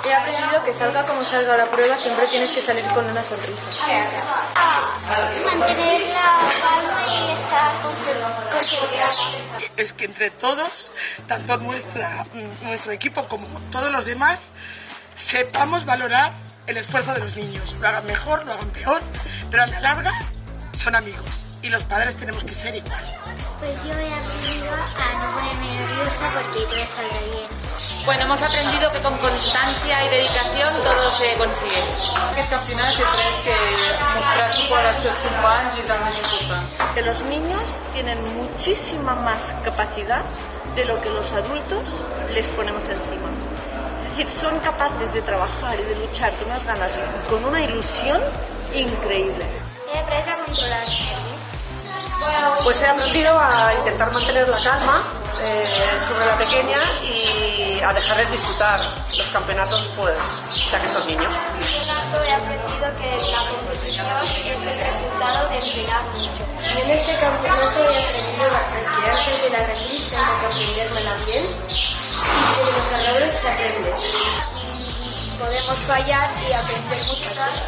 He aprendido que salga como salga la prueba, siempre tienes que salir con una sonrisa. Mantener la calma y estar concentrada. Es que entre todos, tanto nuestro equipo como todos los demás, sepamos valorar el esfuerzo de los niños. Lo hagan mejor, lo hagan peor, pero a la larga son amigos y los padres tenemos que ser igual. Pues yo he aprendido a no ponerme nerviosa porque todo saldrá bien. Bueno, hemos aprendido que con constancia y dedicación todo se consigue. Aquest campionat jo crec que mostrar suport als seus companys és el més important. Que los niños tienen muchísima más capacidad de lo que los adultos les ponemos encima. Es decir, son capaces de trabajar y de luchar con unas ganas y con una ilusión increíble. He aprendido a controlar los nervios. Pues he aprendido a intentar mantener la calma sobre la pequeña y a dejarles disfrutar los campeonatos, pues, ya que son niños. He aprendido que la competición es el resultado de entrenar mucho. En este campeonato he aprendido que antes de la requisa tengo que aprendérmela bien y que de los errores se aprende. Podemos fallar y aprender muchas cosas.